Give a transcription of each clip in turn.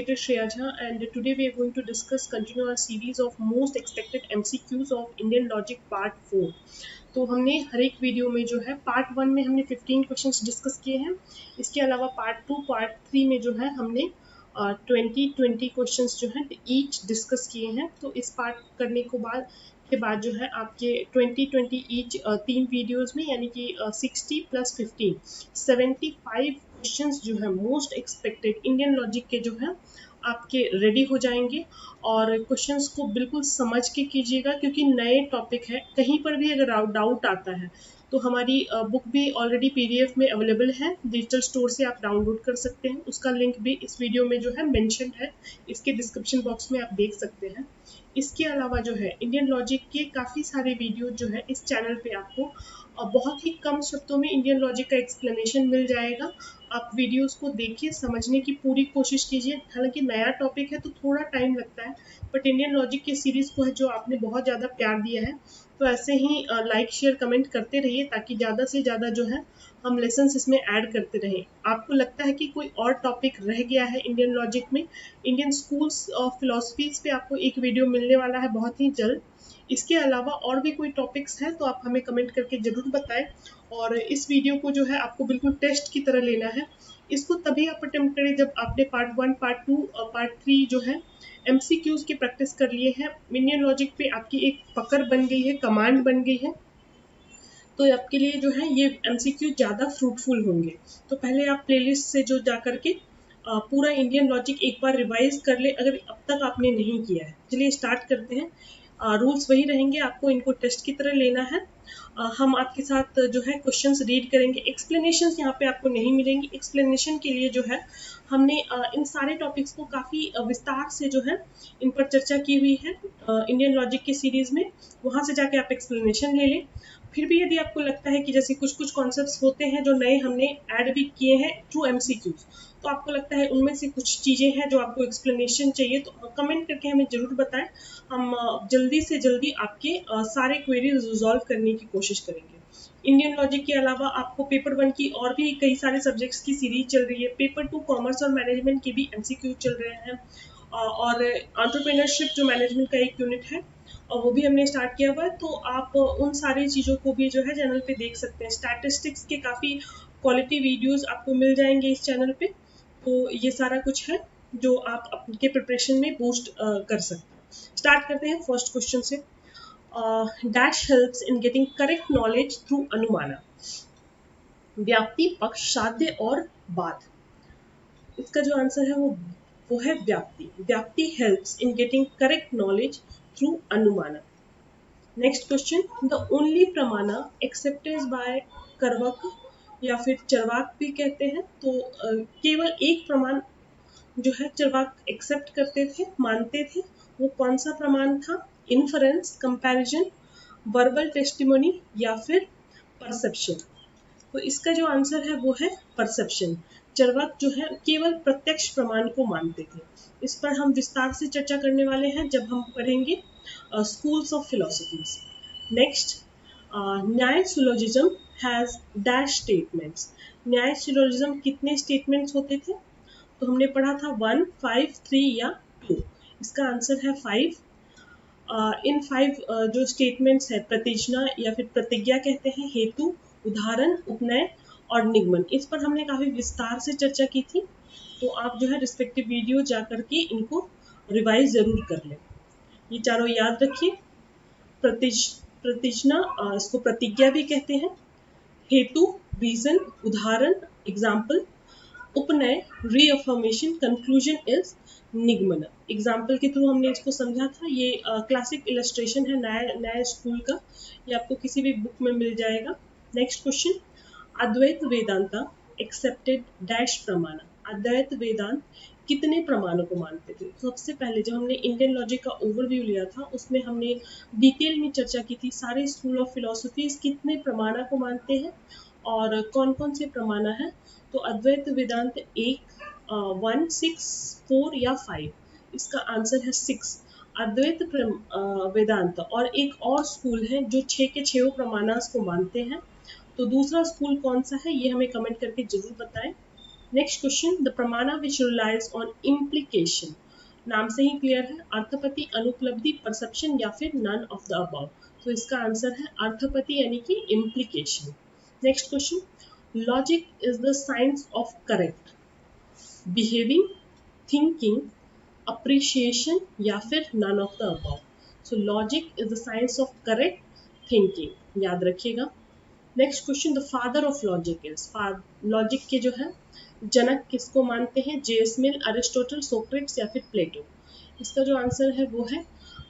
Shreya Jha, and today we are going to continue our series of most expected MCQs of Indian Logic Part 4. तो हमने हर एक video में जो है part 1 में हमने 15 क्वेश्चंस डिस्कस किए हैं। इसके अलावा पार्ट 2 पार्ट 3 में जो है हमने 20 क्वेश्चंस जो है ईच डिस्कस किए हैं। तो इस पार्ट करने के बाद जो है आपके 20 ईच 3 वीडियोस में यानी कि 60 + 15 75 क्वेश्चंस जो है मोस्ट एक्सपेक्टेड इंडियन लॉजिक के जो है आपके रेडी हो जाएंगे। और क्वेश्चंस को बिल्कुल समझ के कीजिएगा क्योंकि नए टॉपिक है। कहीं पर भी अगर डाउट आता है तो हमारी बुक भी ऑलरेडी PDF में अवेलेबल है, डिजिटल स्टोर से आप डाउनलोड कर सकते हैं। उसका लिंक भी इस वीडियो में जो है मेंशन है, इसके डिस्क्रिप्शन बॉक्स में आप देख सकते हैं। इसके अलावा जो है इंडियन लॉजिक के काफ़ी सारे वीडियो जो है इस चैनल पे आपको बहुत ही कम शब्दों में इंडियन लॉजिक का एक्सप्लेनेशन मिल जाएगा। आप वीडियोस को देखिए, समझने की पूरी कोशिश कीजिए। हालांकि नया टॉपिक है तो थोड़ा टाइम लगता है, बट इंडियन लॉजिक की सीरीज़ को है जो आपने बहुत ज़्यादा प्यार दिया है, तो ऐसे ही लाइक शेयर कमेंट करते रहिए ताकि ज़्यादा से ज़्यादा जो है हम लेसन्स इसमें ऐड करते रहें। आपको लगता है कि कोई और टॉपिक रह गया है इंडियन लॉजिक में, इंडियन स्कूल्स ऑफ फिलोसफीज़ पे आपको एक वीडियो मिलने वाला है बहुत ही जल्द। इसके अलावा और भी कोई टॉपिक्स हैं तो आप हमें कमेंट करके ज़रूर बताएं। और इस वीडियो को जो है आपको बिल्कुल टेस्ट की तरह लेना है। इसको तभी आप अटेम्प्ट करें जब आपने पार्ट 1 पार्ट 2 और पार्ट 3 जो है MCQs की प्रैक्टिस कर लिए हैं। इंडियन लॉजिक पे आपकी एक पकड़ बन गई है, कमांड बन गई है, तो आपके लिए जो है ये MCQ ज़्यादा फ्रूटफुल होंगे। तो पहले आप प्लेलिस्ट से जो जा करके पूरा इंडियन लॉजिक एक बार रिवाइज कर ले अगर अब तक आपने नहीं किया है। चलिए स्टार्ट करते हैं। रूल्स वही रहेंगे, आपको इनको टेस्ट की तरह लेना है। हम आपके साथ जो है क्वेश्चंस रीड करेंगे। एक्सप्लेनेशंस यहाँ पे आपको नहीं मिलेंगी। एक्सप्लेनेशन के लिए जो है हमने इन सारे टॉपिक्स को काफ़ी विस्तार से जो है इन पर चर्चा की हुई है इंडियन लॉजिक की सीरीज़ में। वहाँ से जाके आप एक्सप्लेनेशन ले लें। फिर भी यदि आपको लगता है कि जैसे कुछ कॉन्सेप्ट्स होते हैं जो नए हमने ऐड भी किए हैं थ्रू MCQs, तो आपको लगता है उनमें से कुछ चीज़ें हैं जो आपको एक्सप्लेनेशन चाहिए, तो कमेंट करके हमें ज़रूर बताएं। हम जल्दी से जल्दी आपके सारे क्वेरीज रिजॉल्व करने की कोशिश करेंगे। इंडियन लॉजिक के अलावा आपको पेपर 1 की और भी कई सारे सब्जेक्ट्स की सीरीज चल रही है। पेपर 2 कॉमर्स और मैनेजमेंट के भी MCQ चल रहे हैं। और एंटरप्रेन्योरशिप जो मैनेजमेंट का एक यूनिट है और वो भी हमने स्टार्ट किया हुआ है, तो आप उन सारी चीज़ों को भी जो है चैनल पे देख सकते हैं। स्टैटिस्टिक्स के काफ़ी क्वालिटी वीडियोस आपको मिल जाएंगे इस चैनल पे। तो ये सारा कुछ है जो आप आपके प्रिपरेशन में बूस्ट कर सकते हैं। स्टार्ट करते हैं फर्स्ट क्वेश्चन से। Dash helps in getting correct knowledge through anumana. व्याप्ति, पक्ष, साध्य और बाद। इसका जो आंसर है वो है व्याप्ति। Vyapti helps in getting correct knowledge through anumana. Next question, the only pramana accepted by Charvaka या फिर चरवाक भी कहते हैं। तो केवल एक प्रमाण जो है चरवाक एक्सेप्ट करते थे, मानते थे। वो कौन सा प्रमाण था? इन्फरेंस, कंपैरिजन, वर्बल टेस्टिमोनी या फिर परसेप्शन। तो इसका जो आंसर है वो है परसेप्शन। चरवाक जो है केवल प्रत्यक्ष प्रमाण को मानते थे। इस पर हम विस्तार से चर्चा करने वाले हैं जब हम पढ़ेंगे स्कूल्स ऑफ फिलोसफीज। नेक्स्ट, न्याय सिलोजिज्म हैज डैश स्टेटमेंट्स। न्याय सिलोजिज्म कितने स्टेटमेंट्स होते थे? तो हमने पढ़ा था 1, 5, 3 या 2। इसका आंसर है 5। इन 5 जो स्टेटमेंट्स है प्रतिज्ञा या फिर प्रतिज्ञा कहते हैं, हेतु, उदाहरण, उपनय और निगमन। इस पर हमने काफ़ी विस्तार से चर्चा की थी, तो आप जो है रिस्पेक्टिव वीडियो जा करके इनको रिवाइज ज़रूर कर लें। ये चारों याद रखिए। प्रतिज्ञा, इसको प्रतिज्ञा भी कहते हैं। हेतु, रीजन, उदाहरण, एग्जाम्पल। उपनय, reaffirmation, conclusion is nigamana. Example के थ्रू हमने इसको समझा था। ये क्लासिक इलस्ट्रेशन है नया स्कूल का, ये आपको किसी भी बुक में मिल जाएगा। नेक्स्ट क्वेश्चन, अद्वैत वेदांता एक्सेप्टेड डैश प्रमाण। अद्वैत वेदांत कितने प्रमाणों को मानते थे? सबसे पहले जब हमने इंडियन लॉजिक का ओवरव्यू लिया था उसमें हमने डिटेल में चर्चा की थी सारे स्कूल ऑफ फिलोसफीज कितने प्रमाणा को मानते हैं और कौन कौन से प्रमाणा है। तो अद्वैत वेदांत 1, 1, 6, 4 या 5। इसका आंसर है 6। अद्वैत वेदांत। और एक और स्कूल है जो 6 के 6 प्रमाणास को मानते हैं। तो दूसरा स्कूल कौन सा है ये हमें कमेंट करके जरूर बताएं। नेक्स्ट क्वेश्चन, द प्रमाणा विच रिलाइज ऑन इम्प्लीकेशन, नाम से ही क्लियर है, अर्थपति, अनुपलब्धि, परसेप्शन या फिर नन ऑफ द अबव। तो इसका आंसर है अर्थपति यानी कि implication. Next question, logic is the science of correct behaving, thinking, appreciation या फिर none of the above. So logic is the science of correct thinking, याद रखिएगा। Next question, the father of logic is, logic के जो है जनक किसको मानते हैं, जेएस मिल, अरिस्टोटल, सोक्रेट्स या फिर प्लेटो। इसका जो आंसर है वो है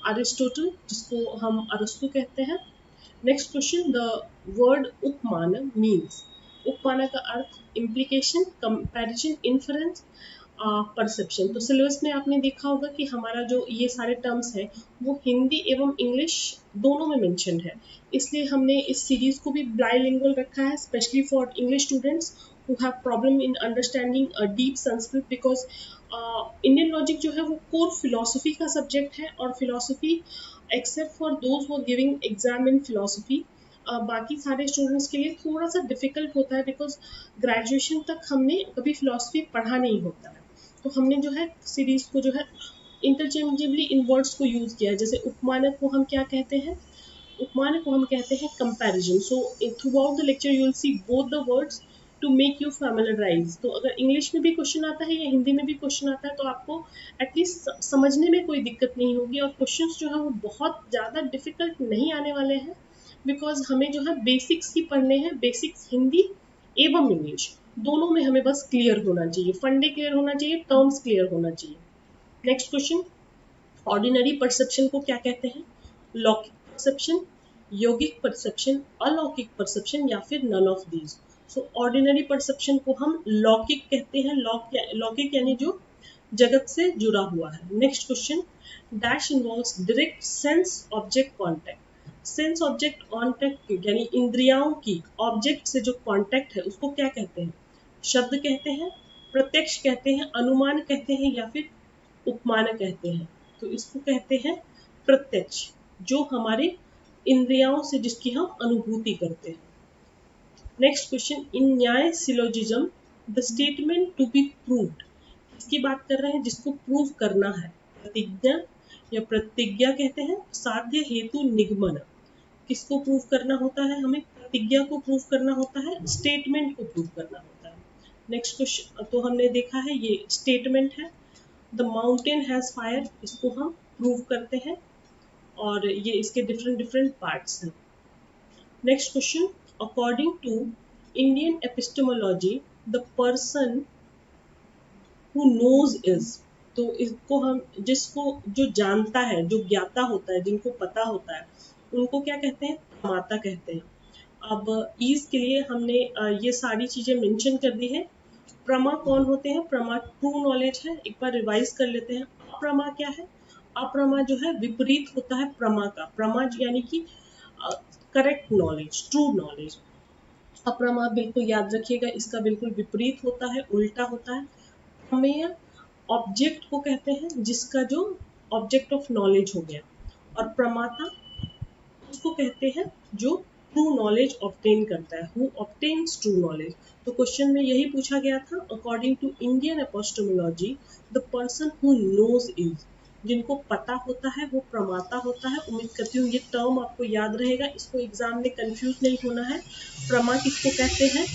अरिस्टोटल, जिसको हम अरस्तु कहते हैं। नेक्स्ट क्वेश्चन, द वर्ड उपमान मीन्स, उपमाना का अर्थ इम्प्लीकेशन, कंपैरिजन, इन्फरेंस, परसेप्शन। तो सिलेबस में आपने देखा होगा कि हमारा जो ये सारे टर्म्स है वो हिंदी एवं इंग्लिश दोनों में मेंशन है, इसलिए हमने इस सीरीज को भी बाइलिंगुअल रखा है, specially for English students who have problem in understanding deep Sanskrit, because Indian logic जो है वो core philosophy का subject है, और philosophy except for those who are giving exam in philosophy बाकी सारे स्टूडेंट्स के लिए थोड़ा सा डिफिकल्ट होता है, बिकॉज ग्रेजुएशन तक हमने कभी फिलोसफी पढ़ा नहीं होता है। तो हमने जो है सीरीज को जो है इंटरचेंजेबली इन वर्ड्स को यूज किया है। जैसे उपमानक को हम क्या कहते हैं, उपमानक को हम कहते हैं comparison. So throughout the lecture you will see both the words to make you familiarise. तो अगर इंग्लिश में भी क्वेश्चन आता है या हिंदी में भी क्वेश्चन आता है तो आपको एटलीस्ट समझने में कोई दिक्कत नहीं होगी, और क्वेश्चंस जो है वो बहुत ज़्यादा डिफिकल्ट नहीं आने वाले हैं, बिकॉज हमें जो है बेसिक्स ही पढ़ने हैं, बेसिक्स हिंदी एवं इंग्लिश दोनों में हमें बस क्लियर होना चाहिए, फंडे क्लियर होना चाहिए, टर्म्स क्लियर होना चाहिए। नेक्स्ट क्वेश्चन, ऑर्डिनरी परसेप्शन को क्या कहते हैं, लौकिक परसेप्शन, योगिक परसेप्शन, अलौकिक परसेप्शन या फिर none of these. So ordinary perception को हम लौकिक कहते हैं, लौकिक यानी जो जगत से जुड़ा हुआ है। Next question, dash involves direct sense object contact, sense object contact यानी इंद्रियाओं की ऑब्जेक्ट से जो कॉन्टैक्ट है उसको क्या कहते हैं, शब्द कहते हैं, प्रत्यक्ष कहते हैं, अनुमान कहते हैं या फिर उपमान कहते हैं। तो इसको कहते हैं प्रत्यक्ष, जो हमारे इंद्रियाओं से जिसकी हम अनुभूति करते हैं। Next question, in Nyaya syllogism the statement to be proved, इसकी बात कर रहे हैं जिसको प्रूव करना है, प्रतिज्ञा या प्रतिज्ञा कहते हैं, साध्य, हेतु, निगमन। किसको प्रूव करना होता है, हमें प्रतिज्ञा को प्रूव करना होता है, स्टेटमेंट को प्रूव करना होता है। नेक्स्ट क्वेश्चन, तो हमने देखा है ये स्टेटमेंट है, द माउंटेन हैज फायर, इसको हम प्रूव करते हैं, और ये इसके डिफरेंट डिफरेंट पार्ट्स हैं। Next question, according to Indian epistemology the person who knows is, तो इसको हम जिसको जो जानता है, जो ज्ञाता होता है, जिनको पता होता है, उनको क्या कहते हैं, प्रमाता कहते हैं। अब ईज के लिए हमने ये सारी चीजें मेंशन कर दी है। प्रमा कौन होते हैं, प्रमा ट्रू नॉलेज है, एक बार रिवाइज कर लेते हैं। अप्रमा क्या है, अप्रमा जो है विपरीत होता है प्रमा का, प्रमा यानी कि करेक्ट नॉलेज, ट्रू नॉलेज। अप्रमा बिल्कुल याद रखिएगा, इसका बिल्कुल विपरीत होता है, उल्टा होता है। प्रमेय ऑब्जेक्ट को कहते हैं जिसका जो ऑब्जेक्ट ऑफ नॉलेज हो गया, और प्रमाता उसको कहते हैं जो ट्रू नॉलेज ऑब्टेन करता है, हु ऑब्टेन्स ट्रू नॉलेज। तो क्वेश्चन में यही पूछा गया था, according to Indian epistemology the person who knows is, जिनको पता होता है वो प्रमाता होता है। उम्मीद करती हूँ ये टर्म आपको याद रहेगा, इसको एग्जाम में कंफ्यूज नहीं होना है। प्रमा किसको कहते हैं,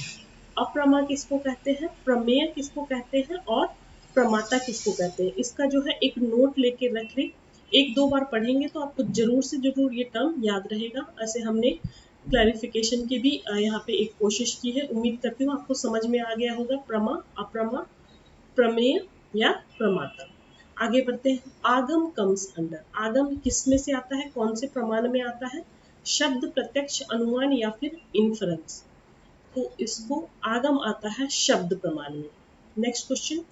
अप्रमा किसको कहते हैं, प्रमेय किसको कहते हैं, और प्रमाता किसको कहते हैं। इसका जो है एक नोट लेके रख ले, एक दो बार पढ़ेंगे तो आपको जरूर से जरूर ये टर्म याद रहेगा। ऐसे हमने क्लैरिफिकेशन की भी यहाँ पे एक कोशिश की है। उम्मीद करती हूँ आपको समझ में आ गया होगा, प्रमा, अप्रमा, प्रमेय या प्रमाता। आगे बढ़ते हैं, आगम कम्स अंडर, आगम किस में से आता है, कौन से प्रमाण में आता है, शब्द, प्रत्यक्ष, अनुमान या फिर इन्फरेंस। तो इसको आगम आता है शब्द प्रमाण में। Next question,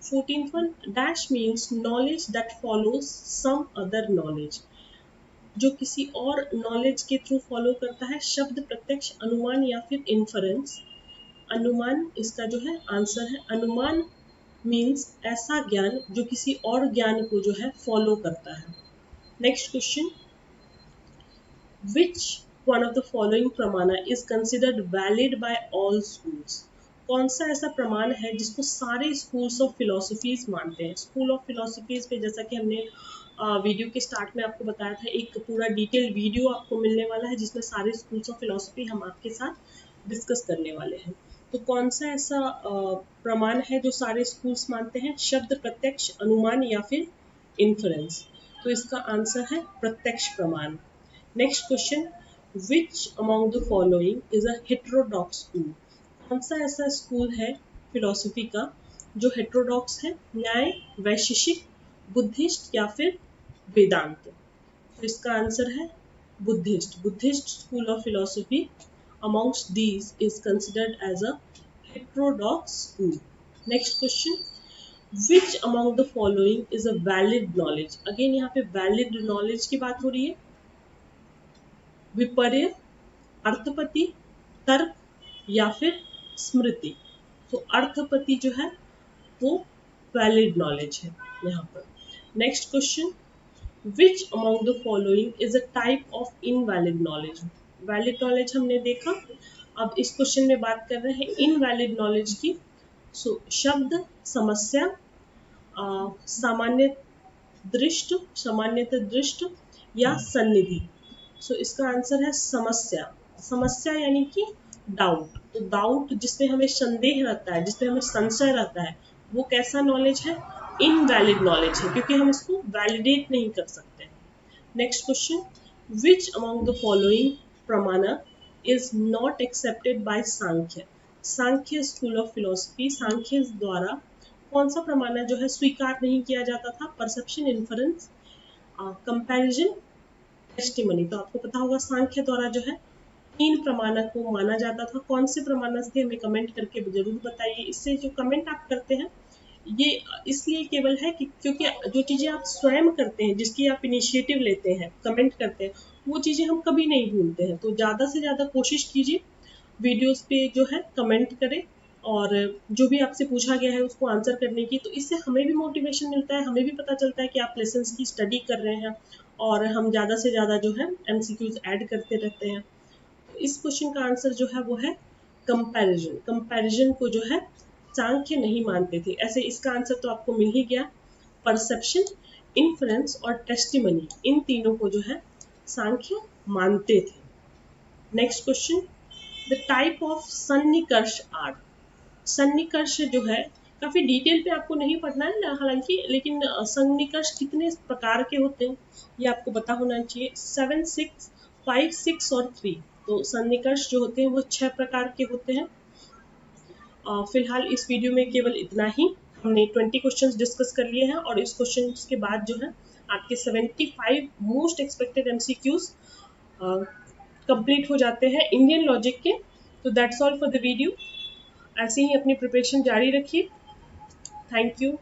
14th one, dash means knowledge that follows some other knowledge, जो किसी और नॉलेज के थ्रू फॉलो करता है, शब्द, प्रत्यक्ष, अनुमान या फिर इन्फरेंस। अनुमान इसका जो है आंसर है, अनुमान मीन्स ऐसा ज्ञान जो किसी और ज्ञान को जो है फॉलो करता है। Next question, which one of the following pramana is considered valid by all schools, कौन सा ऐसा प्रमाण है जिसको सारे स्कूल्स ऑफ फिलोसफीज मानते हैं? स्कूल ऑफ फिलोसफीज पे जैसा कि हमने वीडियो के स्टार्ट में आपको बताया था, एक पूरा डिटेल वीडियो आपको मिलने वाला है जिसमें सारे स्कूल्स ऑफ फिलोसफी हम आपके साथ डिस्कस करने वाले हैं। तो कौन सा ऐसा प्रमाण है जो सारे स्कूल्स मानते हैं? शब्द, प्रत्यक्ष, अनुमान या फिर इन्फरेंस? तो इसका आंसर है प्रत्यक्ष प्रमाण। Next question, which among the following is a heterodox school? कौन सा ऐसा स्कूल है फिलोसफी का जो हेटेरोडॉक्स है? न्याय, वैशेषिक, बुद्धिस्ट या फिर वेदांत? तो इसका आंसर है Buddhist. Buddhist school of philosophy amongst these is considered as a heterodox school. Next question, which among the following is a valid knowledge? Again यहाँ पे valid knowledge की बात हो रही है। विपर्य, अर्थपति, तर्क या फिर स्मृति? तो अर्थपति जो है वो वैलिड नॉलेज है यहाँ पर। Next question, which among the following is a type of invalid knowledge? Valid knowledge हमने देखा, अब इस क्वेश्चन में बात कर रहे हैं इनवैलिड नॉलेज की। शब्द, समस्या, सामान्यतः दृष्ट या सन्निधि? इसका आंसर है समस्या। समस्या यानी कि डाउट। तो डाउट जिसमें हमें संदेह रहता है, जिसमें हमें संशय रहता है, वो कैसा नॉलेज है? इनवैलिड नॉलेज है, क्योंकि हम इसको वैलिडेट नहीं कर सकते। Next question, which among the following pramana is not accepted by Sankhya? Sankhya school of philosophy, Sankhya द्वारा कौन सा प्रमाण जो है स्वीकार नहीं किया जाता था? Perception, inference, comparison, testimony? तो आपको पता होगा सांख्य द्वारा जो है 3 प्रमाण को माना जाता था। कौन से प्रमाण थे हमें कमेंट करके जरूर बताइए। इससे जो कमेंट आप करते हैं ये इसलिए केवल है कि क्योंकि जो चीज़ें आप स्वयं करते हैं, जिसकी आप इनिशिएटिव लेते हैं, कमेंट करते हैं, वो चीज़ें हम कभी नहीं भूलते हैं। तो ज़्यादा से ज़्यादा कोशिश कीजिए वीडियोस पे जो है कमेंट करें और जो भी आपसे पूछा गया है उसको आंसर करने की। तो इससे हमें भी मोटिवेशन मिलता है, हमें भी पता चलता है कि आप लेसन्स की स्टडी कर रहे हैं और हम ज़्यादा से ज़्यादा जो है MCQs ऐड करते रहते हैं। तो इस क्वेश्चन का आंसर जो है वो है कंपैरिजन। कंपैरिजन को जो है सांख्य नहीं मानते थे। ऐसे इसका आंसर तो आपको मिल ही गया। परसेप्शन, इन्फ्लुएंस और टेस्टिमनी, इन तीनों को जो है सांख्य मानते थे। Next question, the type of सन्निकर्ष आर? सन्निकर्ष जो है काफी डिटेल पे आपको नहीं पढ़ना है हालांकि, लेकिन सन्निकर्ष कितने प्रकार के होते हैं ये आपको पता होना चाहिए। 7, 6, 5, 6 और 3। तो सन्निकर्ष जो होते हैं वो 6 प्रकार के होते हैं। फिलहाल इस वीडियो में केवल इतना ही। हमने 20 क्वेश्चंस डिस्कस कर लिए हैं और इस क्वेश्चन के बाद जो है आपके 75 मोस्ट एक्सपेक्टेड MCQs कंप्लीट हो जाते हैं इंडियन लॉजिक के। तो that's all for the video. ऐसे ही अपनी प्रिपरेशन जारी रखिए। Thank you.